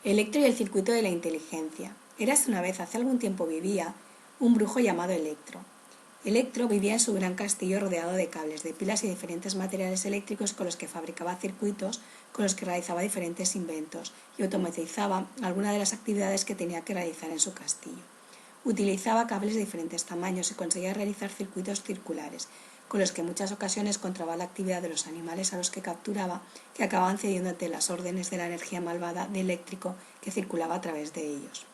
Electro y el circuito de la inteligencia. Érase una vez, hace algún tiempo vivía, un brujo llamado Electro. Electro vivía en su gran castillo rodeado de cables, de pilas y diferentes materiales eléctricos con los que fabricaba circuitos, con los que realizaba diferentes inventos y automatizaba algunas de las actividades que tenía que realizar en su castillo. Utilizaba cables de diferentes tamaños y conseguía realizar circuitos circulares, con los que en muchas ocasiones controlaba la actividad de los animales a los que capturaba, que acababan cediendo ante las órdenes de la energía malvada de eléctrico que circulaba a través de ellos.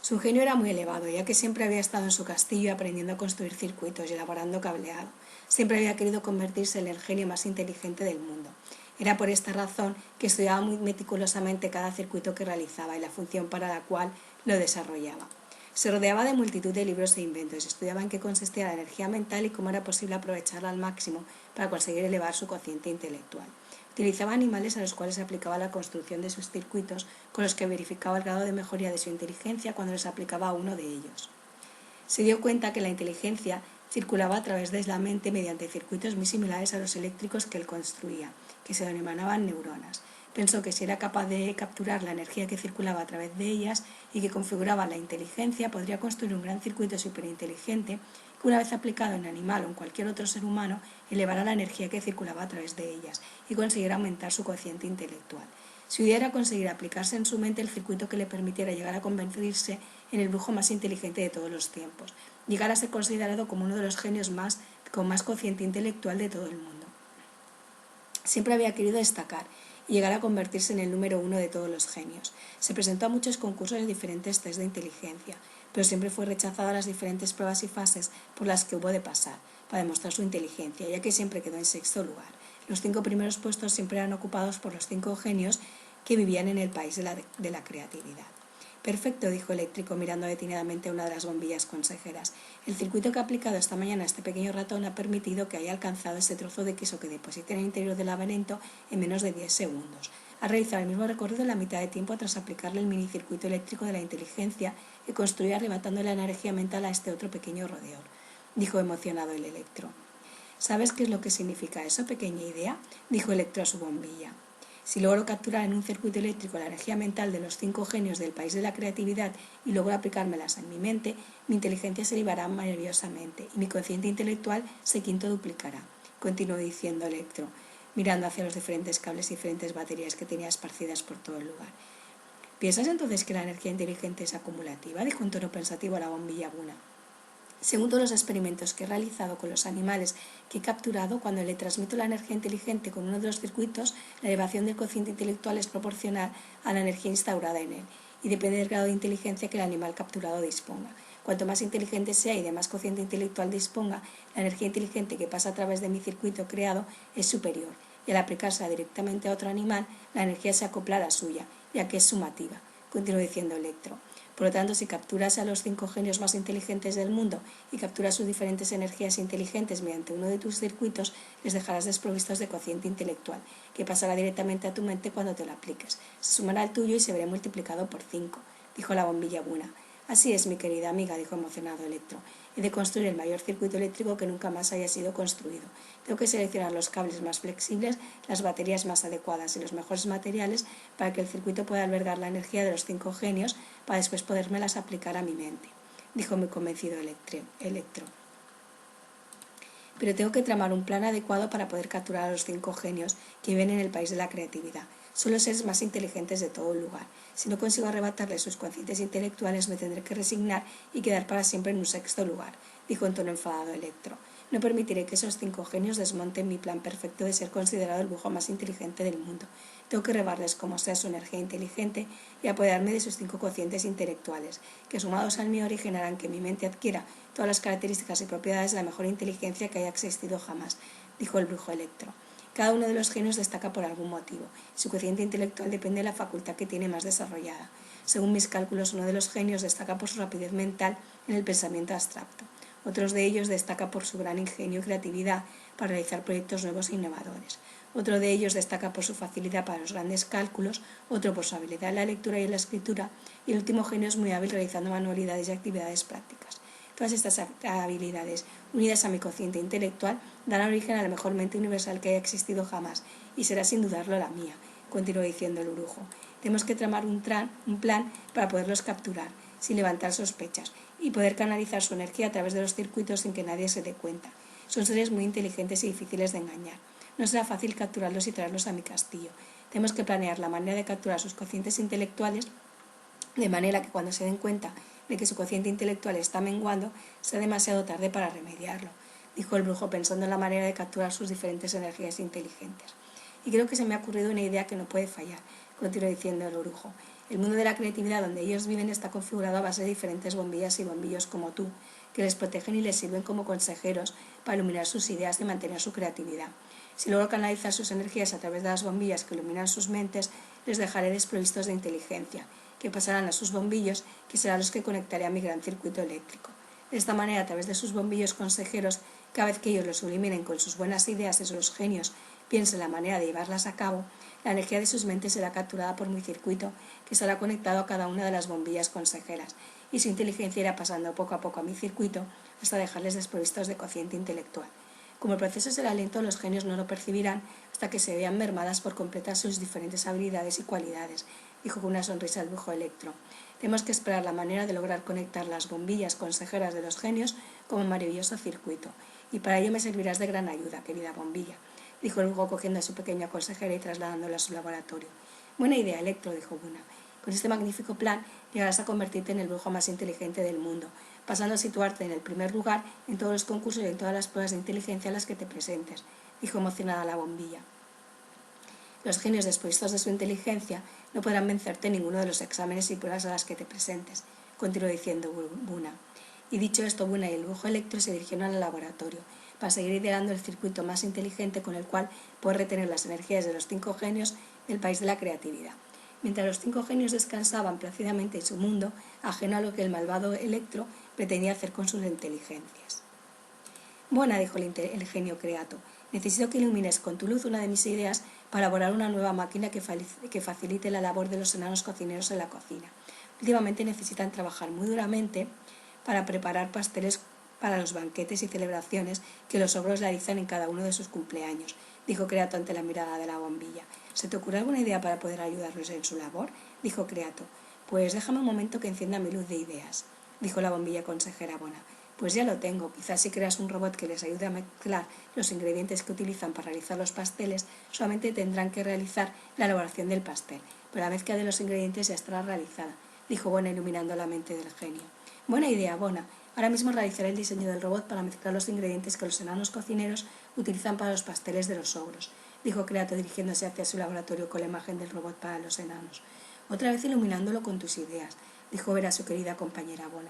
Su ingenio era muy elevado, ya que siempre había estado en su castillo aprendiendo a construir circuitos y elaborando cableado. Siempre había querido convertirse en el genio más inteligente del mundo. Era por esta razón que estudiaba muy meticulosamente cada circuito que realizaba y la función para la cual lo desarrollaba. Se rodeaba de multitud de libros e inventos y estudiaba en qué consistía la energía mental y cómo era posible aprovecharla al máximo para conseguir elevar su cociente intelectual. Utilizaba animales a los cuales aplicaba la construcción de sus circuitos, con los que verificaba el grado de mejoría de su inteligencia cuando les aplicaba a uno de ellos. Se dio cuenta que la inteligencia circulaba a través de la mente mediante circuitos muy similares a los eléctricos que él construía, que se denominaban neuronas. Pensó que si era capaz de capturar la energía que circulaba a través de ellas y que configuraba la inteligencia, podría construir un gran circuito superinteligente que, una vez aplicado en animal o en cualquier otro ser humano, elevará la energía que circulaba a través de ellas y conseguirá aumentar su cociente intelectual. Su idea era conseguir aplicarse en su mente el circuito que le permitiera llegar a convertirse en el brujo más inteligente de todos los tiempos, llegar a ser considerado como uno de los genios con más cociente intelectual de todo el mundo. Siempre había querido destacar y llegar a convertirse en el número uno de todos los genios. Se presentó a muchos concursos y diferentes test de inteligencia, pero siempre fue rechazado a las diferentes pruebas y fases por las que hubo de pasar para demostrar su inteligencia, ya que siempre quedó en sexto lugar. Los 5 primeros puestos siempre eran ocupados por los 5 genios que vivían en el país de la creatividad. Perfecto, dijo Eléctrico mirando detenidamente una de las bombillas consejeras. El circuito que ha aplicado esta mañana a este pequeño ratón ha permitido que haya alcanzado ese trozo de queso que deposita en el interior del laberinto en menos de 10 segundos. Ha realizado el mismo recorrido en la mitad de tiempo tras aplicarle el minicircuito eléctrico de la inteligencia que construía arrebatando la energía mental a este otro pequeño roedor, dijo emocionado el Electro. ¿Sabes qué es lo que significa eso, pequeña idea?, dijo Electro a su bombilla. Si logro capturar en un circuito eléctrico la energía mental de los 5 genios del país de la creatividad y logro aplicármelas en mi mente, mi inteligencia se elevará maravillosamente y mi cociente intelectual se quintuplicará, continuó diciendo Electro, mirando hacia los diferentes cables y diferentes baterías que tenía esparcidas por todo el lugar. ¿Piensas entonces que la energía inteligente es acumulativa?, dijo en tono pensativo la bombilla Buna. Según todos los experimentos que he realizado con los animales que he capturado, cuando le transmito la energía inteligente con uno de los circuitos, la elevación del cociente intelectual es proporcional a la energía instaurada en él y depende del grado de inteligencia que el animal capturado disponga. Cuanto más inteligente sea y de más cociente intelectual disponga, la energía inteligente que pasa a través de mi circuito creado es superior, y al aplicársela directamente a otro animal, la energía se acopla a la suya, ya que es sumativa, continuó diciendo Electro. Por lo tanto, si capturas a los 5 genios más inteligentes del mundo y capturas sus diferentes energías inteligentes mediante uno de tus circuitos, les dejarás desprovistos de cociente intelectual, que pasará directamente a tu mente cuando te lo apliques. Se sumará al tuyo y se verá multiplicado por 5, dijo la bombilla Buna. Así es, mi querida amiga, dijo emocionado Electro. He de construir el mayor circuito eléctrico que nunca más haya sido construido. Tengo que seleccionar los cables más flexibles, las baterías más adecuadas y los mejores materiales para que el circuito pueda albergar la energía de los 5 genios para después podérmelas aplicar a mi mente, dijo muy convencido Electro. Pero tengo que tramar un plan adecuado para poder capturar a los 5 genios que viven en el país de la creatividad. Son los seres más inteligentes de todo el lugar. Si no consigo arrebatarles sus cocientes intelectuales, me tendré que resignar y quedar para siempre en un 6.º lugar, dijo en tono enfadado Electro. No permitiré que esos 5 genios desmonten mi plan perfecto de ser considerado el brujo más inteligente del mundo. Tengo que rebarles como sea su energía inteligente y apoderarme de sus 5 cocientes intelectuales, que sumados al mío originarán que mi mente adquiera todas las características y propiedades de la mejor inteligencia que haya existido jamás, dijo el brujo Electro. Cada uno de los genios destaca por algún motivo. Su cociente intelectual depende de la facultad que tiene más desarrollada. Según mis cálculos, uno de los genios destaca por su rapidez mental en el pensamiento abstracto. Otros de ellos destaca por su gran ingenio y creatividad para realizar proyectos nuevos e innovadores. Otro de ellos destaca por su facilidad para los grandes cálculos, otro por su habilidad en la lectura y en la escritura, y el último genio es muy hábil realizando manualidades y actividades prácticas. Todas estas habilidades, unidas a mi cociente intelectual, dan origen a la mejor mente universal que haya existido jamás, y será sin dudarlo la mía, continuó diciendo el brujo. Tenemos que tramar un plan para poderlos capturar, sin levantar sospechas, y poder canalizar su energía a través de los circuitos sin que nadie se dé cuenta. Son seres muy inteligentes y difíciles de engañar. No será fácil capturarlos y traerlos a mi castillo. Tenemos que planear la manera de capturar sus cocientes intelectuales de manera que cuando se den cuenta de que su cociente intelectual está menguando, sea demasiado tarde para remediarlo, dijo el brujo pensando en la manera de capturar sus diferentes energías inteligentes. Y creo que se me ha ocurrido una idea que no puede fallar, continuó diciendo el brujo. El mundo de la creatividad donde ellos viven está configurado a base de diferentes bombillas y bombillos como tú, que les protegen y les sirven como consejeros para iluminar sus ideas y mantener su creatividad. Si logro canalizar sus energías a través de las bombillas que iluminan sus mentes, les dejaré desprovistos de inteligencia, que pasarán a sus bombillos, que serán los que conectaré a mi gran circuito eléctrico. De esta manera, a través de sus bombillos consejeros, cada vez que ellos los iluminen con sus buenas ideas y los genios piensen la manera de llevarlas a cabo, la energía de sus mentes será capturada por mi circuito, que estará conectado a cada una de las bombillas consejeras, y su inteligencia irá pasando poco a poco a mi circuito hasta dejarles desprovistos de cociente intelectual. Como el proceso será lento, los genios no lo percibirán hasta que se vean mermadas por completar sus diferentes habilidades y cualidades, dijo con una sonrisa el brujo Electro. Tenemos que esperar la manera de lograr conectar las bombillas consejeras de los genios como un maravilloso circuito, y para ello me servirás de gran ayuda, querida bombilla, dijo el brujo cogiendo a su pequeña consejera y trasladándola a su laboratorio. Buena idea, Electro, dijo Buna. Con este magnífico plan llegarás a convertirte en el brujo más inteligente del mundo, pasando a situarte en el primer lugar en todos los concursos y en todas las pruebas de inteligencia a las que te presentes, dijo emocionada la bombilla. Los genios desprovistos de su inteligencia no podrán vencerte en ninguno de los exámenes y pruebas a las que te presentes, continuó diciendo Buna. Y dicho esto, Buna y el brujo Electro se dirigieron al laboratorio para seguir ideando el circuito más inteligente con el cual poder retener las energías de los 5 genios del país de la creatividad. Mientras los 5 genios descansaban plácidamente en su mundo, ajeno a lo que el malvado Electro pretendía hacer con sus inteligencias. Buena, dijo el genio Creato, necesito que ilumines con tu luz una de mis ideas para elaborar una nueva máquina que facilite la labor de los enanos cocineros en la cocina. Últimamente necesitan trabajar muy duramente para preparar pasteles para los banquetes y celebraciones que los ogros realizan en cada uno de sus cumpleaños, dijo Creato ante la mirada de la bombilla. ¿Se te ocurre alguna idea para poder ayudarlos en su labor?, dijo Creato. Pues déjame un momento que encienda mi luz de ideas, dijo la bombilla consejera Bona. Pues ya lo tengo, quizás si creas un robot que les ayude a mezclar los ingredientes que utilizan para realizar los pasteles, solamente tendrán que realizar la elaboración del pastel, pero la mezcla de los ingredientes ya estará realizada, dijo Bona iluminando la mente del genio. Buena idea, Bona. Ahora mismo realizaré el diseño del robot para mezclar los ingredientes que los enanos cocineros utilizan para los pasteles de los ogros, dijo Creato dirigiéndose hacia su laboratorio con la imagen del robot para los enanos. Otra vez iluminándolo con tus ideas, dijo Vera a su querida compañera Bona.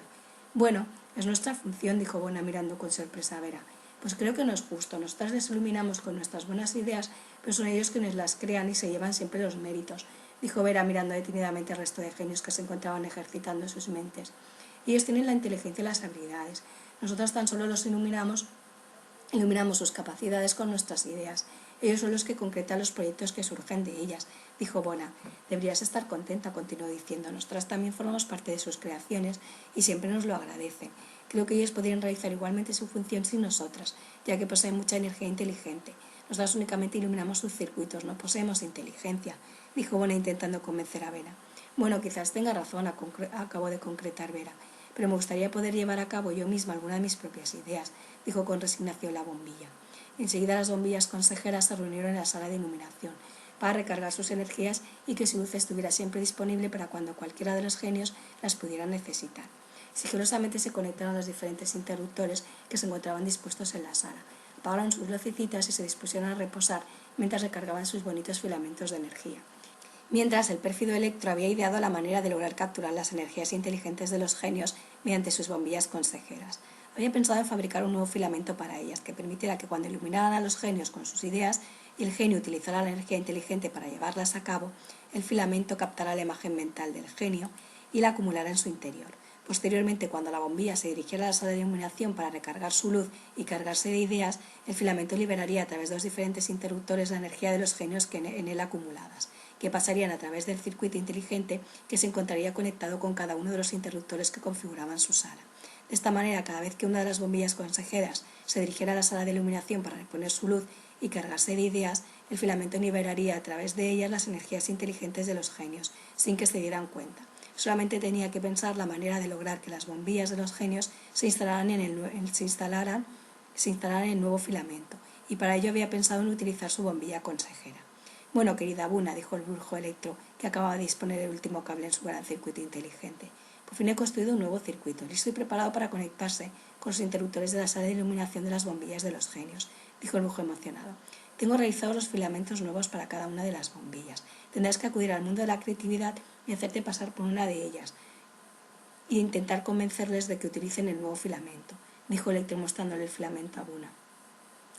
Bueno, es nuestra función, dijo Bona mirando con sorpresa a Vera. Pues creo que no es justo, nosotras les iluminamos con nuestras buenas ideas, pero son ellos quienes las crean y se llevan siempre los méritos, dijo Vera mirando detenidamente al resto de genios que se encontraban ejercitando sus mentes. Ellos tienen la inteligencia y las habilidades. Nosotras tan solo los iluminamos sus capacidades con nuestras ideas. Ellos son los que concretan los proyectos que surgen de ellas, dijo Bona. Deberías estar contenta, continuó diciendo. Nosotras también formamos parte de sus creaciones y siempre nos lo agradecen. Creo que ellos podrían realizar igualmente su función sin nosotras, ya que poseen mucha energía inteligente. Nosotras únicamente iluminamos sus circuitos, no poseemos inteligencia, dijo Bona intentando convencer a Vera. Bueno, quizás tenga razón, acabó de concretar Vera, pero me gustaría poder llevar a cabo yo misma alguna de mis propias ideas, dijo con resignación la bombilla. Enseguida las bombillas consejeras se reunieron en la sala de iluminación para recargar sus energías y que su luz estuviera siempre disponible para cuando cualquiera de los genios las pudiera necesitar. Sigilosamente se conectaron los diferentes interruptores que se encontraban dispuestos en la sala, apagaron sus lucecitas y se dispusieron a reposar mientras recargaban sus bonitos filamentos de energía. Mientras, el pérfido Electro había ideado la manera de lograr capturar las energías inteligentes de los genios mediante sus bombillas consejeras. Había pensado en fabricar un nuevo filamento para ellas, que permitiera que cuando iluminaran a los genios con sus ideas y el genio utilizara la energía inteligente para llevarlas a cabo, el filamento captara la imagen mental del genio y la acumulara en su interior. Posteriormente, cuando la bombilla se dirigiera a la sala de iluminación para recargar su luz y cargarse de ideas, el filamento liberaría a través de los diferentes interruptores la energía de los genios en él acumuladas, que pasarían a través del circuito inteligente que se encontraría conectado con cada uno de los interruptores que configuraban su sala. De esta manera, cada vez que una de las bombillas consejeras se dirigiera a la sala de iluminación para reponer su luz y cargarse de ideas, el filamento liberaría a través de ellas las energías inteligentes de los genios, sin que se dieran cuenta. Solamente tenía que pensar la manera de lograr que las bombillas de los genios se instalaran en el nuevo filamento, y para ello había pensado en utilizar su bombilla consejera. Bueno, querida Buna, dijo el brujo Electro, que acababa de disponer el último cable en su gran circuito inteligente. Por fin he construido un nuevo circuito, listo y preparado para conectarse con los interruptores de la sala de iluminación de las bombillas de los genios, dijo el brujo emocionado. Tengo realizados los filamentos nuevos para cada una de las bombillas. Tendrás que acudir al mundo de la creatividad y hacerte pasar por una de ellas e intentar convencerles de que utilicen el nuevo filamento, dijo Electro mostrándole el filamento a Buna.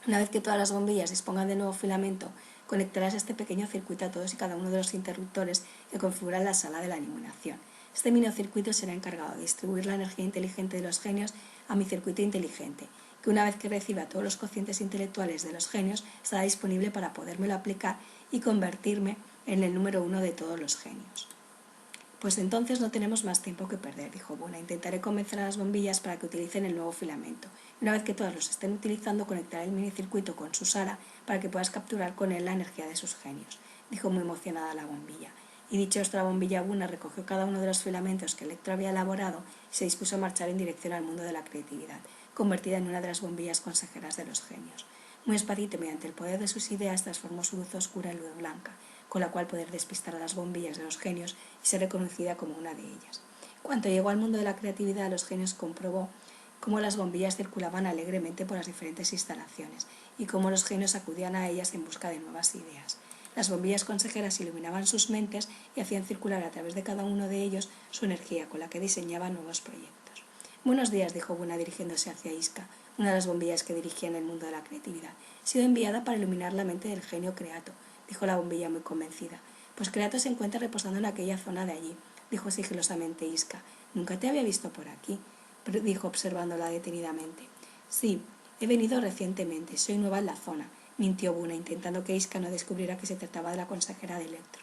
Una vez que todas las bombillas dispongan de nuevo filamento, conectarás este pequeño circuito a todos y cada uno de los interruptores que configuran la sala de la iluminación. Este minocircuito será encargado de distribuir la energía inteligente de los genios a mi circuito inteligente, que una vez que reciba todos los cocientes intelectuales de los genios, estará disponible para podérmelo aplicar y convertirme en el número 1 de todos los genios. Pues entonces no tenemos más tiempo que perder, dijo Buna. Intentaré convencer a las bombillas para que utilicen el nuevo filamento. Una vez que todas los estén utilizando, conectaré el minicircuito con su sala para que puedas capturar con él la energía de sus genios, dijo muy emocionada la bombilla. Y dicho esto, la bombilla Buna recogió cada uno de los filamentos que Electro había elaborado y se dispuso a marchar en dirección al mundo de la creatividad, convertida en una de las bombillas consejeras de los genios. Muy despacito, mediante el poder de sus ideas, transformó su luz oscura en luz blanca, con la cual poder despistar a las bombillas de los genios y ser reconocida como una de ellas. Cuando llegó al mundo de la creatividad, los genios comprobó cómo las bombillas circulaban alegremente por las diferentes instalaciones y cómo los genios acudían a ellas en busca de nuevas ideas. Las bombillas consejeras iluminaban sus mentes y hacían circular a través de cada uno de ellos su energía, con la que diseñaban nuevos proyectos. Buenos días, dijo Buna dirigiéndose hacia Iska, una de las bombillas que dirigía en el mundo de la creatividad. He sido enviada para iluminar la mente del genio Creato, dijo la bombilla muy convencida. Pues Creato se encuentra reposando en aquella zona de allí, dijo sigilosamente Iska. Nunca te había visto por aquí, dijo observándola detenidamente. Sí, he venido recientemente, soy nueva en la zona, mintió Buna, intentando que Iska no descubriera que se trataba de la consejera de Electro.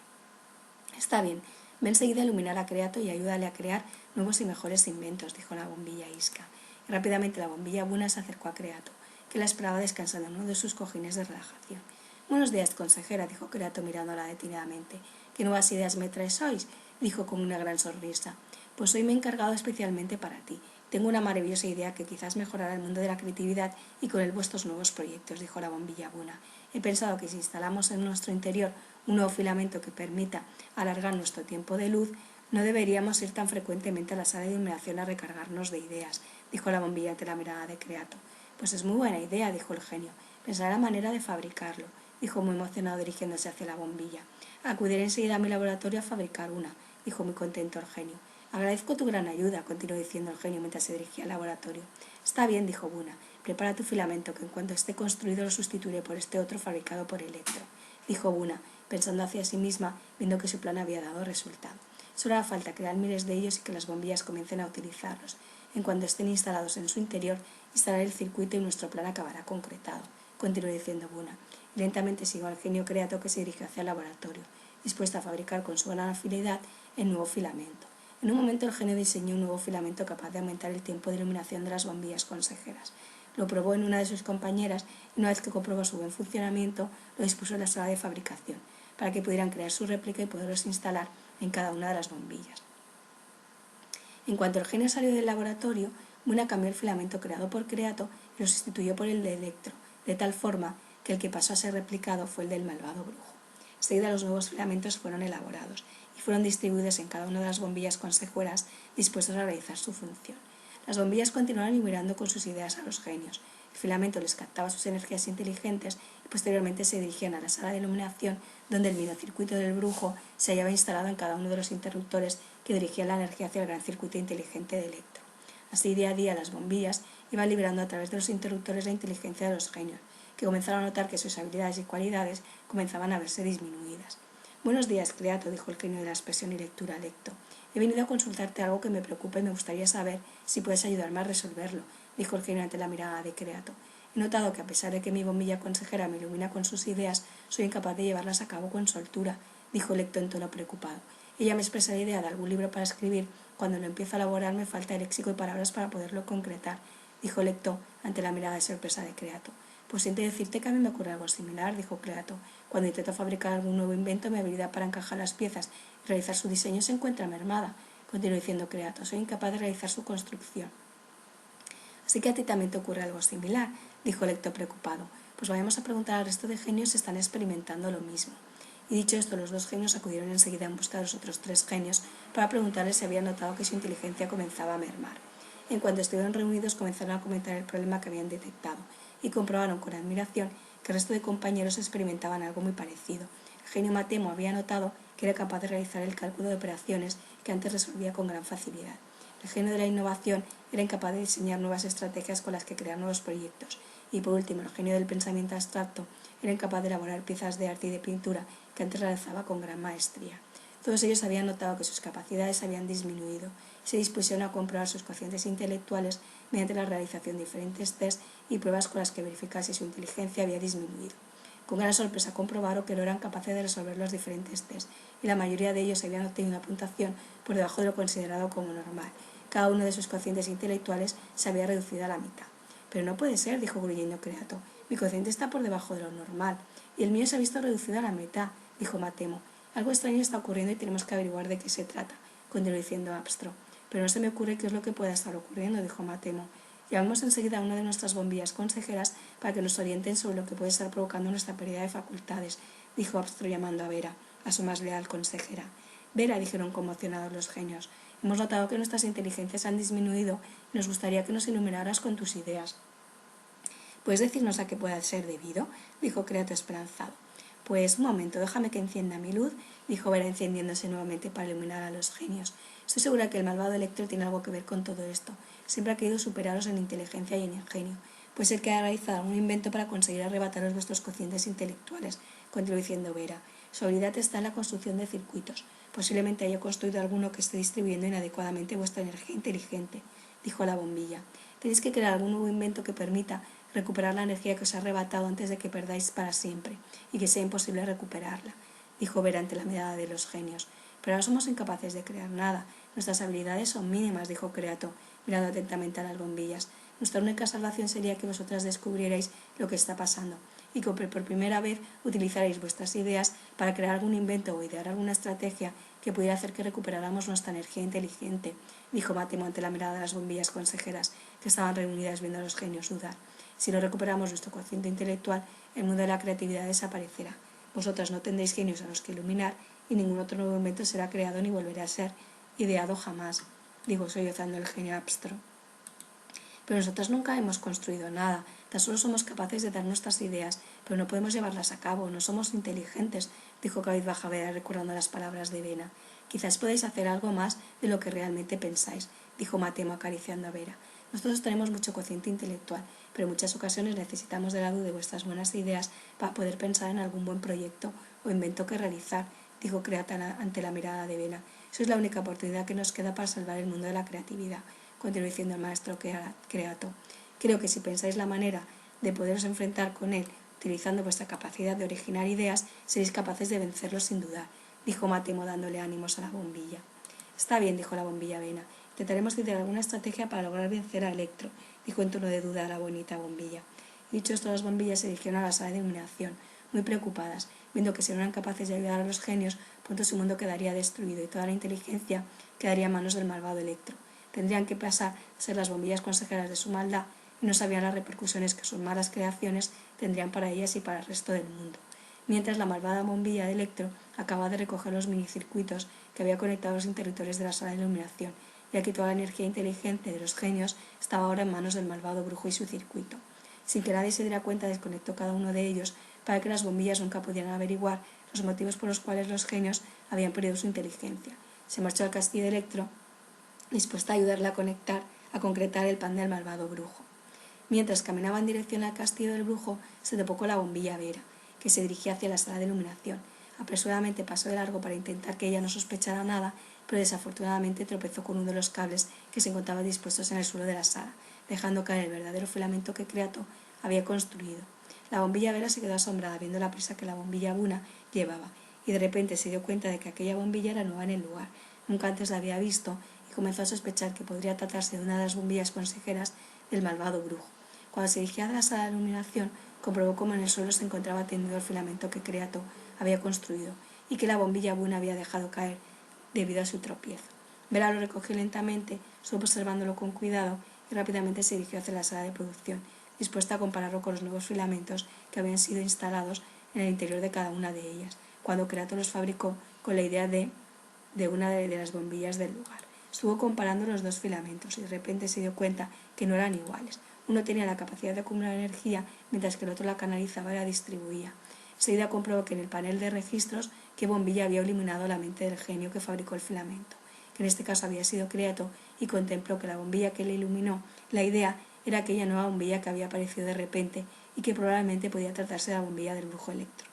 Está bien, ve enseguida a iluminar a Creato y ayúdale a crear nuevos y mejores inventos, dijo la bombilla Iska. Y rápidamente la bombilla Buna se acercó a Creato, que la esperaba descansando en uno de sus cojines de relajación. Buenos días, consejera, dijo Creato mirándola detenidamente. ¿Qué nuevas ideas me traes hoy? Dijo con una gran sonrisa. Pues hoy me he encargado especialmente para ti. Tengo una maravillosa idea que quizás mejorará el mundo de la creatividad y con él vuestros nuevos proyectos, dijo la bombilla Buna. He pensado que si instalamos en nuestro interior un nuevo filamento que permita alargar nuestro tiempo de luz, no deberíamos ir tan frecuentemente a la sala de iluminación a recargarnos de ideas, dijo la bombilla ante la mirada de Creato. Pues es muy buena idea, dijo el genio. Pensaré la manera de fabricarlo, dijo muy emocionado dirigiéndose hacia la bombilla. Acudiré enseguida a mi laboratorio a fabricar una, dijo muy contento el genio. Agradezco tu gran ayuda, continuó diciendo el genio mientras se dirigía al laboratorio. Está bien, dijo Buna. Prepara tu filamento, que en cuanto esté construido lo sustituiré por este otro fabricado por Electro, dijo Buna, pensando hacia sí misma, viendo que su plan había dado resultado. Solo hará falta crear miles de ellos y que las bombillas comiencen a utilizarlos. En cuanto estén instalados en su interior, instalaré el circuito y nuestro plan acabará concretado, continuó diciendo Buna. Lentamente siguió al genio Creato, que se dirigió hacia el laboratorio, dispuesto a fabricar con su gran habilidad el nuevo filamento. En un momento el genio diseñó un nuevo filamento capaz de aumentar el tiempo de iluminación de las bombillas consejeras. Lo probó en una de sus compañeras y una vez que comprobó su buen funcionamiento, lo dispuso en la sala de fabricación, para que pudieran crear su réplica y poderlos instalar en cada una de las bombillas. En cuanto el genio salió del laboratorio, Buna cambió el filamento creado por Creato y lo sustituyó por el de Electro, de tal forma que el que pasó a ser replicado fue el del malvado brujo. Enseguida los nuevos filamentos fueron elaborados y fueron distribuidos en cada una de las bombillas consejeras dispuestas a realizar su función. Las bombillas continuaron iluminando con sus ideas a los genios. El filamento les captaba sus energías inteligentes y posteriormente se dirigían a la sala de iluminación, donde el minocircuito del brujo se hallaba instalado en cada uno de los interruptores que dirigían la energía hacia el gran circuito inteligente de Electro. Así, día a día, las bombillas iban liberando a través de los interruptores la inteligencia de los genios, que comenzaron a notar que sus habilidades y cualidades comenzaban a verse disminuidas. Buenos días, Creato, dijo el genio de la expresión y lectura Electro. He venido a consultarte algo que me preocupa y me gustaría saber si puedes ayudarme a resolverlo, dijo el genio ante la mirada de Creato. He notado que a pesar de que mi bombilla consejera me ilumina con sus ideas, soy incapaz de llevarlas a cabo con soltura, dijo Electro en tono preocupado. Ella me expresa la idea de algún libro para escribir. Cuando lo empiezo a elaborar me falta el léxico y palabras para poderlo concretar, dijo Electro ante la mirada de sorpresa de Creato. Pues siento decirte que a mí me ocurre algo similar, dijo Creato. Cuando intento fabricar algún nuevo invento, mi habilidad para encajar las piezas y realizar su diseño se encuentra mermada. Continuó diciendo Creato, soy incapaz de realizar su construcción. Así que a ti también te ocurre algo similar, dijo Lecto preocupado. Pues vayamos a preguntar al resto de genios si están experimentando lo mismo. Y dicho esto, los dos genios acudieron enseguida en busca de los otros tres genios para preguntarles si habían notado que su inteligencia comenzaba a mermar. En cuanto estuvieron reunidos, comenzaron a comentar el problema que habían detectado y comprobaron con admiración que el resto de compañeros experimentaban algo muy parecido. El genio Matemo había notado que era capaz de realizar el cálculo de operaciones que antes resolvía con gran facilidad. El genio de la innovación era incapaz de diseñar nuevas estrategias con las que crear nuevos proyectos. Y por último, el genio del pensamiento abstracto era incapaz de elaborar piezas de arte y de pintura que antes realizaba con gran maestría. Todos ellos habían notado que sus capacidades habían disminuido y se dispusieron a comprobar sus cocientes intelectuales mediante la realización de diferentes tests y pruebas con las que verificar si su inteligencia había disminuido. Con gran sorpresa comprobaron que no eran capaces de resolver los diferentes tests y la mayoría de ellos habían obtenido una puntuación por debajo de lo considerado como normal. Cada uno de sus cocientes intelectuales se había reducido a la mitad. Pero no puede ser, dijo gruñendo Creato. Mi cociente está por debajo de lo normal y el mío se ha visto reducido a la mitad, dijo Matemo. Algo extraño está ocurriendo y tenemos que averiguar de qué se trata, continuó diciendo Abstro. Pero no se me ocurre qué es lo que pueda estar ocurriendo, dijo Matemo. Llamamos enseguida a una de nuestras bombillas consejeras para que nos orienten sobre lo que puede estar provocando nuestra pérdida de facultades, dijo Abstro llamando a Vera, a su más leal consejera. Vera, dijeron conmocionados los genios, hemos notado que nuestras inteligencias han disminuido y nos gustaría que nos iluminaras con tus ideas. ¿Puedes decirnos a qué pueda ser debido?, dijo Creato esperanzado. Pues un momento, déjame que encienda mi luz, dijo Vera encendiéndose nuevamente para iluminar a los genios. Estoy segura que el malvado Electro tiene algo que ver con todo esto. Siempre ha querido superaros en inteligencia y en ingenio. Puede ser que haya realizado algún invento para conseguir arrebataros vuestros cocientes intelectuales, continuó diciendo Vera. Su habilidad está en la construcción de circuitos. Posiblemente haya construido alguno que esté distribuyendo inadecuadamente vuestra energía inteligente, dijo la bombilla. Tenéis que crear algún nuevo invento que permita recuperar la energía que os ha arrebatado antes de que perdáis para siempre y que sea imposible recuperarla, dijo Vera ante la mirada de los genios. Pero ahora somos incapaces de crear nada. Nuestras habilidades son mínimas, dijo Creato, mirando atentamente a las bombillas. Nuestra única salvación sería que vosotras descubrierais lo que está pasando y que por primera vez utilizaréis vuestras ideas para crear algún invento o idear alguna estrategia que pudiera hacer que recuperáramos nuestra energía inteligente, dijo Matemo ante la mirada de las bombillas consejeras, que estaban reunidas viendo a los genios dudar. Si no recuperamos nuestro cociente intelectual, el mundo de la creatividad desaparecerá. Vosotras no tendréis genios a los que iluminar y ningún otro nuevo invento será creado ni volverá a ser ideado jamás, dijo sollozando el genio Abstro. Pero nosotras nunca hemos construido nada, tan solo somos capaces de dar nuestras ideas, pero no podemos llevarlas a cabo, no somos inteligentes, dijo cabizbaja Vera recordando las palabras de Vera. Quizás podéis hacer algo más de lo que realmente pensáis, dijo Matemo acariciando a Vera. Nosotros tenemos mucho cociente intelectual, pero en muchas ocasiones necesitamos de la luz de vuestras buenas ideas para poder pensar en algún buen proyecto o invento que realizar, dijo Creato ante la mirada de Vera. Eso es la única oportunidad que nos queda para salvar el mundo de la creatividad, continuó diciendo el maestro Creato. Creo que si pensáis la manera de poderos enfrentar con él, utilizando vuestra capacidad de originar ideas, seréis capaces de vencerlo sin dudar, dijo Matemo dándole ánimos a la bombilla. Está bien, dijo la bombilla Vena. Intentaremos idear alguna estrategia para lograr vencer a Electro, dijo en tono de duda la bonita bombilla. Y dicho esto, las bombillas se dirigieron a la sala de iluminación, muy preocupadas, viendo que si no eran capaces de ayudar a los genios, pronto su mundo quedaría destruido y toda la inteligencia quedaría en manos del malvado Electro. Tendrían que pasar a ser las bombillas consejeras de su maldad y no sabían las repercusiones que sus malas creaciones tendrían para ellas y para el resto del mundo. Mientras la malvada bombilla de Electro acababa de recoger los minicircuitos que había conectado a los interruptores de la sala de iluminación, ya que toda la energía inteligente de los genios estaba ahora en manos del malvado brujo y su circuito. Sin que nadie se diera cuenta, desconectó cada uno de ellos para que las bombillas nunca pudieran averiguar los motivos por los cuales los genios habían perdido su inteligencia. Se marchó al castillo de Electro, dispuesta a ayudarle a concretar el plan del malvado brujo. Mientras caminaba en dirección al castillo del brujo, se topó con la bombilla Vera, que se dirigía hacia la sala de iluminación. Apresuradamente pasó de largo para intentar que ella no sospechara nada, pero desafortunadamente tropezó con uno de los cables que se encontraban dispuestos en el suelo de la sala, dejando caer el verdadero filamento que Creato había construido. La bombilla Vera se quedó asombrada viendo la prisa que la bombilla Buna llevaba, y de repente se dio cuenta de que aquella bombilla era nueva en el lugar. Nunca antes la había visto y comenzó a sospechar que podría tratarse de una de las bombillas consejeras del malvado brujo. Cuando se dirigía a la sala de iluminación, comprobó cómo en el suelo se encontraba tendido el filamento que Creato había construido y que la bombilla Boone había dejado caer debido a su tropiezo. Vera lo recogió lentamente, estuvo observándolo con cuidado y rápidamente se dirigió hacia la sala de producción, dispuesta a compararlo con los nuevos filamentos que habían sido instalados en el interior de cada una de ellas, cuando Creato los fabricó con la idea de una de las bombillas del lugar. Estuvo comparando los dos filamentos y de repente se dio cuenta que no eran iguales. Uno tenía la capacidad de acumular energía, mientras que el otro la canalizaba y la distribuía. Enseguida comprobó que en el panel de registros qué bombilla había iluminado la mente del genio que fabricó el filamento, que en este caso había sido Creato, y contempló que la bombilla que le iluminó la idea era aquella nueva bombilla que había aparecido de repente y que probablemente podía tratarse de la bombilla del brujo Electro.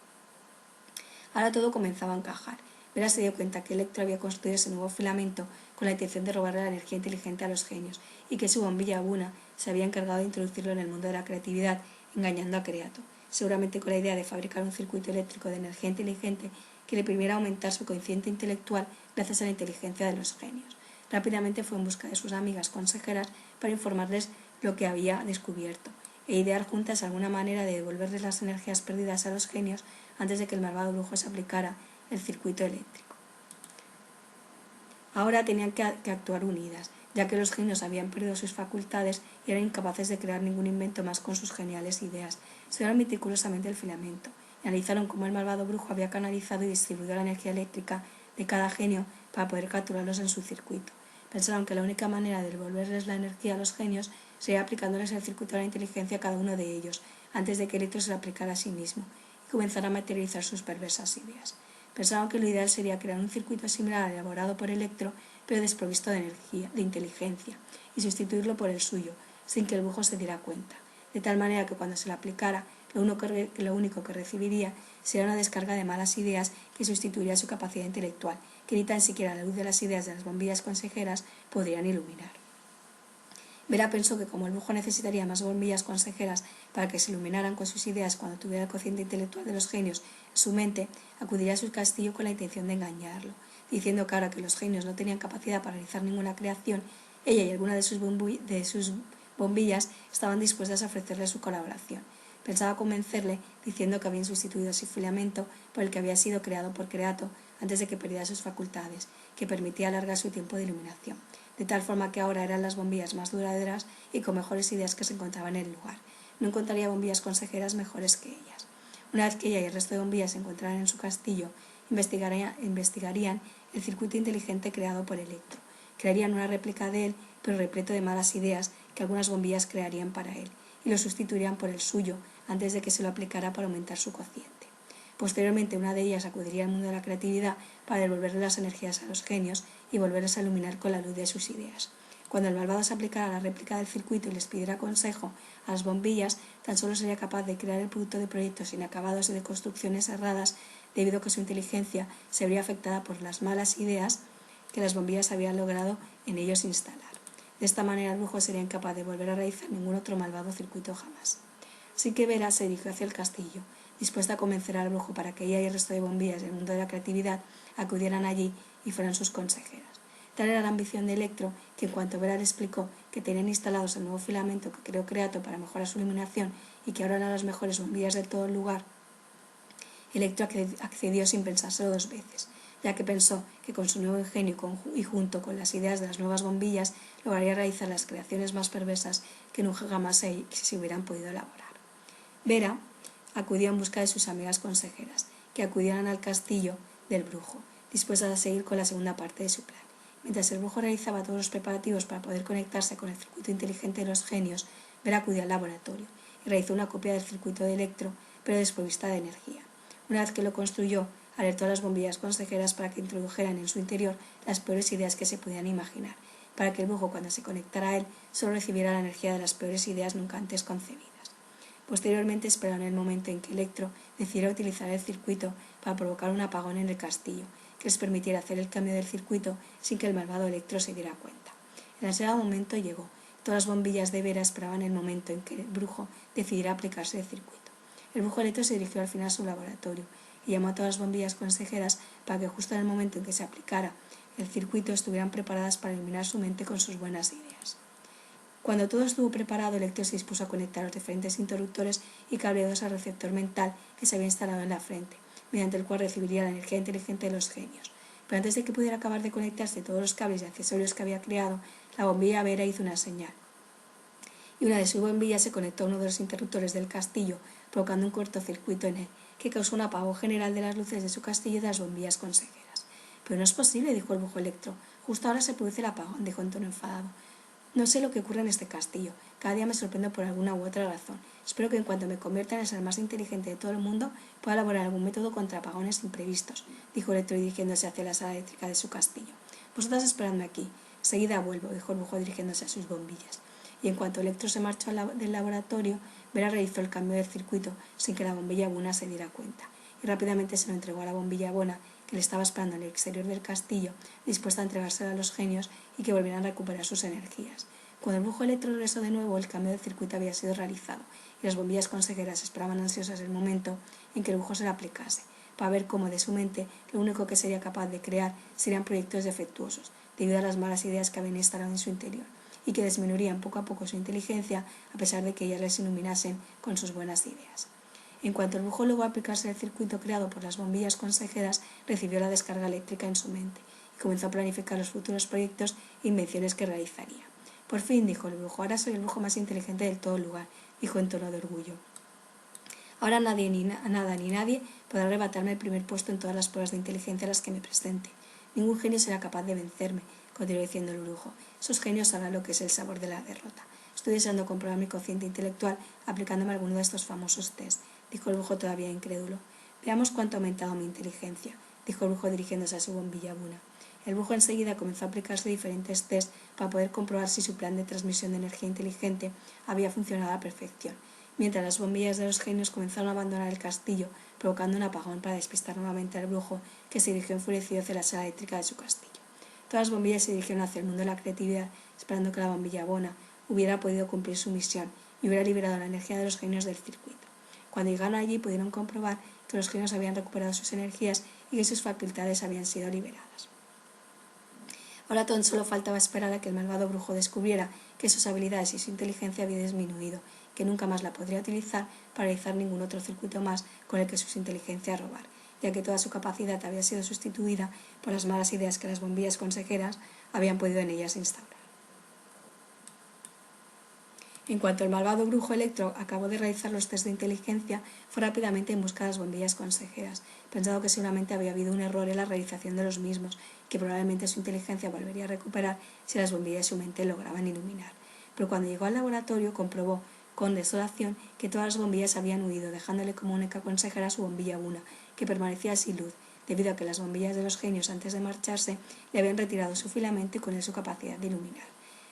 Ahora todo comenzaba a encajar. Vera se dio cuenta que Electro había construido ese nuevo filamento con la intención de robarle la energía inteligente a los genios y que su bombilla Buna se había encargado de introducirlo en el mundo de la creatividad, engañando a Creato, seguramente con la idea de fabricar un circuito eléctrico de energía inteligente que le permitiera aumentar su cociente intelectual gracias a la inteligencia de los genios. Rápidamente fue en busca de sus amigas consejeras para informarles lo que había descubierto e idear juntas alguna manera de devolverles las energías perdidas a los genios antes de que el malvado brujo se aplicara el circuito eléctrico. Ahora tenían que actuar unidas, ya que los genios habían perdido sus facultades y eran incapaces de crear ningún invento más con sus geniales ideas. Estudiaron meticulosamente el filamento y analizaron cómo el malvado brujo había canalizado y distribuido la energía eléctrica de cada genio para poder capturarlos en su circuito. Pensaron que la única manera de devolverles la energía a los genios sería aplicándoles el circuito de la inteligencia a cada uno de ellos, antes de que Electro se lo aplicara a sí mismo y comenzara a materializar sus perversas ideas. Pensaron que lo ideal sería crear un circuito similar al elaborado por Electro, pero desprovisto de energía, de inteligencia, y sustituirlo por el suyo, sin que el brujo se diera cuenta, de tal manera que cuando se lo aplicara, lo único que recibiría sería una descarga de malas ideas que sustituiría su capacidad intelectual, que ni tan siquiera la luz de las ideas de las bombillas consejeras podrían iluminar. Vera pensó que como el brujo necesitaría más bombillas consejeras para que se iluminaran con sus ideas cuando tuviera el cociente intelectual de los genios en su mente, acudiría a su castillo con la intención de engañarlo, diciendo que ahora que los genios no tenían capacidad para realizar ninguna creación, ella y alguna de sus bombillas estaban dispuestas a ofrecerle su colaboración. Pensaba convencerle diciendo que habían sustituido su filamento por el que había sido creado por Creato antes de que perdiera sus facultades, que permitía alargar su tiempo de iluminación, de tal forma que ahora eran las bombillas más duraderas y con mejores ideas que se encontraban en el lugar. No encontraría bombillas consejeras mejores que ellas. Una vez que ella y el resto de bombillas se encontraran en su castillo, investigarían el circuito inteligente creado por Electro. Crearían una réplica de él, pero repleto de malas ideas que algunas bombillas crearían para él, y lo sustituirían por el suyo antes de que se lo aplicara para aumentar su cociente. Posteriormente, una de ellas acudiría al mundo de la creatividad para devolverle las energías a los genios y volverles a iluminar con la luz de sus ideas. Cuando el malvado se aplicara a la réplica del circuito y les pidiera consejo a las bombillas, tan solo sería capaz de crear el producto de proyectos inacabados y de construcciones erradas, debido a que su inteligencia se vería afectada por las malas ideas que las bombillas habían logrado en ellos instalar. De esta manera el brujo sería incapaz de volver a realizar ningún otro malvado circuito jamás. Así que Vera se dirigió hacia el castillo, dispuesta a convencer al brujo para que ella y el resto de bombillas del mundo de la creatividad acudieran allí y fueran sus consejeras. Tal era la ambición de Electro que en cuanto Vera le explicó que tenían instalados el nuevo filamento que creó Creato para mejorar su iluminación y que ahora eran las mejores bombillas de todo el lugar, Electro accedió sin pensárselo dos veces, ya que pensó que con su nuevo ingenio y junto con las ideas de las nuevas bombillas lograría realizar las creaciones más perversas que nunca jamás se hubieran podido elaborar. Vera acudió en busca de sus amigas consejeras, que acudieran al castillo del brujo, dispuestas a seguir con la segunda parte de su plan. Mientras el brujo realizaba todos los preparativos para poder conectarse con el circuito inteligente de los genios, Vera acudió al laboratorio y realizó una copia del circuito de Electro, pero desprovista de energía. Una vez que lo construyó, alertó a las bombillas consejeras para que introdujeran en su interior las peores ideas que se pudieran imaginar, para que el brujo, cuando se conectara a él, solo recibiera la energía de las peores ideas nunca antes concebidas. Posteriormente esperaron el momento en que Electro decidiera utilizar el circuito para provocar un apagón en el castillo, que les permitiera hacer el cambio del circuito sin que el malvado Electro se diera cuenta. El ansiado momento llegó. Todas las bombillas de Vera esperaban el momento en que el brujo decidiera aplicarse el circuito. El brujo Electro se dirigió al final a su laboratorio y llamó a todas las bombillas consejeras para que justo en el momento en que se aplicara el circuito estuvieran preparadas para iluminar su mente con sus buenas ideas. Cuando todo estuvo preparado, Electro se dispuso a conectar los diferentes interruptores y cableados al receptor mental que se había instalado en la frente, mediante el cual recibiría la energía inteligente de los genios. Pero antes de que pudiera acabar de conectarse todos los cables y accesorios que había creado, la bombilla Vera hizo una señal, y una de sus bombillas se conectó a uno de los interruptores del castillo, provocando un cortocircuito en él, que causó un apagón general de las luces de su castillo y de las bombillas consejeras. «Pero no es posible», dijo el brujo Electro. «Justo ahora se produce el apagón», dijo en tono enfadado. «No sé lo que ocurre en este castillo. Cada día me sorprendo por alguna u otra razón. Espero que en cuanto me convierta en el ser más inteligente de todo el mundo, pueda elaborar algún método contra apagones imprevistos», dijo Electro dirigiéndose hacia la sala eléctrica de su castillo. «Vosotras esperadme aquí. Enseguida vuelvo», dijo el brujo dirigiéndose a sus bombillas. Y en cuanto Electro se marchó del laboratorio, Vera realizó el cambio del circuito sin que la bombilla Buna se diera cuenta, y rápidamente se lo entregó a la bombilla Bona, que le estaba esperando en el exterior del castillo, dispuesta a entregárselo a los genios y que volvieran a recuperar sus energías. Cuando el brujo Electro regresó de nuevo, el cambio del circuito había sido realizado, y las bombillas consejeras esperaban ansiosas el momento en que el brujo se la aplicase, para ver cómo de su mente lo único que sería capaz de crear serían proyectos defectuosos, debido a las malas ideas que habían instalado en su interior, y que disminuirían poco a poco su inteligencia a pesar de que ellas les iluminasen con sus buenas ideas. En cuanto el brujo logró aplicarse el circuito creado por las bombillas consejeras, recibió la descarga eléctrica en su mente y comenzó a planificar los futuros proyectos e invenciones que realizaría. «Por fin», dijo el brujo, «ahora soy el brujo más inteligente del todo el lugar», dijo en tono de orgullo. «Ahora nada ni nadie podrá arrebatarme el primer puesto en todas las pruebas de inteligencia a las que me presente. Ningún genio será capaz de vencerme», continuó diciendo el brujo. «Esos genios sabrán lo que es el sabor de la derrota. Estoy deseando comprobar mi cociente intelectual aplicándome a alguno de estos famosos test», dijo el brujo todavía incrédulo. «Veamos cuánto ha aumentado mi inteligencia», dijo el brujo dirigiéndose a su bombilla Buna. El brujo enseguida comenzó a aplicarse diferentes test para poder comprobar si su plan de transmisión de energía inteligente había funcionado a la perfección, mientras las bombillas de los genios comenzaron a abandonar el castillo, provocando un apagón para despistar nuevamente al brujo, que se dirigió enfurecido hacia la sala eléctrica de su castillo. Todas las bombillas se dirigieron hacia el mundo de la creatividad, esperando que la bombilla Bona hubiera podido cumplir su misión y hubiera liberado la energía de los genios del circuito. Cuando llegaron allí pudieron comprobar que los genios habían recuperado sus energías y que sus facultades habían sido liberadas. Ahora tan solo faltaba esperar a que el malvado brujo descubriera que sus habilidades y su inteligencia habían disminuido, que nunca más la podría utilizar para realizar ningún otro circuito más con el que sus inteligencias robar, ya que toda su capacidad había sido sustituida por las malas ideas que las bombillas consejeras habían podido en ellas instaurar. En cuanto el malvado brujo Electro acabó de realizar los test de inteligencia, fue rápidamente en busca de las bombillas consejeras, pensando que seguramente había habido un error en la realización de los mismos, que probablemente su inteligencia volvería a recuperar si las bombillas de su mente lograban iluminar. Pero cuando llegó al laboratorio comprobó con desolación que todas las bombillas habían huido, dejándole como única consejera su bombilla Buna, que permanecía sin luz, debido a que las bombillas de los genios antes de marcharse le habían retirado su filamento y con él su capacidad de iluminar.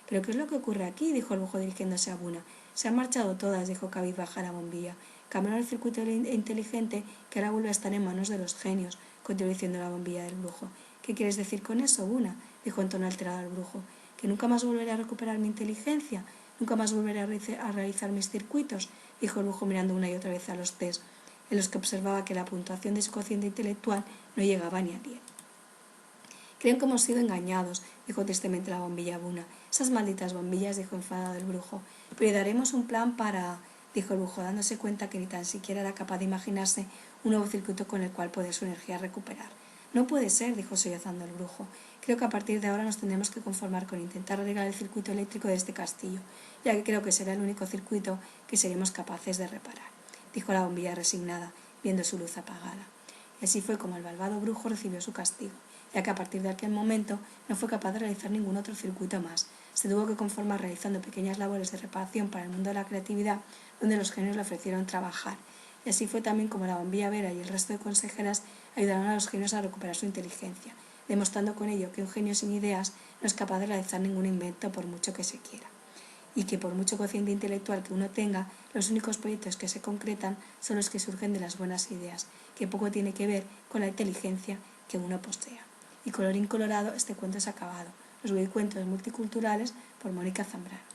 «¿Pero qué es lo que ocurre aquí?», dijo el brujo dirigiéndose a Buna. «Se han marchado todas», dijo cabizbaja la bombilla. «Cambiaron el circuito inteligente que ahora vuelve a estar en manos de los genios», continuó diciendo la bombilla del brujo. «¿Qué quieres decir con eso, Buna?», dijo en tono alterado el brujo. «¿Que nunca más volveré a recuperar mi inteligencia? ¿Nunca más volveré a realizar mis circuitos?», dijo el brujo mirando una y otra vez a los test, en los que observaba que la puntuación de su cociente intelectual no llegaba ni a 10. «Creen que hemos sido engañados», dijo tristemente la bombilla Buna. «Esas malditas bombillas», dijo enfadado el brujo. «Pero daremos un plan para...», dijo el brujo, dándose cuenta que ni tan siquiera era capaz de imaginarse un nuevo circuito con el cual poder su energía recuperar. «No puede ser», dijo sollozando el brujo. «Creo que a partir de ahora nos tendremos que conformar con intentar arreglar el circuito eléctrico de este castillo, ya que creo que será el único circuito que seremos capaces de reparar», dijo la bombilla resignada, viendo su luz apagada. Y así fue como el malvado brujo recibió su castigo, ya que a partir de aquel momento no fue capaz de realizar ningún otro circuito más. Se tuvo que conformar realizando pequeñas labores de reparación para el mundo de la creatividad, donde los genios le ofrecieron trabajar. Y así fue también como la bombilla Vera y el resto de consejeras ayudaron a los genios a recuperar su inteligencia, demostrando con ello que un genio sin ideas no es capaz de realizar ningún invento por mucho que se quiera, y que por mucho cociente intelectual que uno tenga, los únicos proyectos que se concretan son los que surgen de las buenas ideas, que poco tiene que ver con la inteligencia que uno posea. Y colorín colorado, este cuento es acabado. Los cuentos multiculturales por Mónica Zambrano.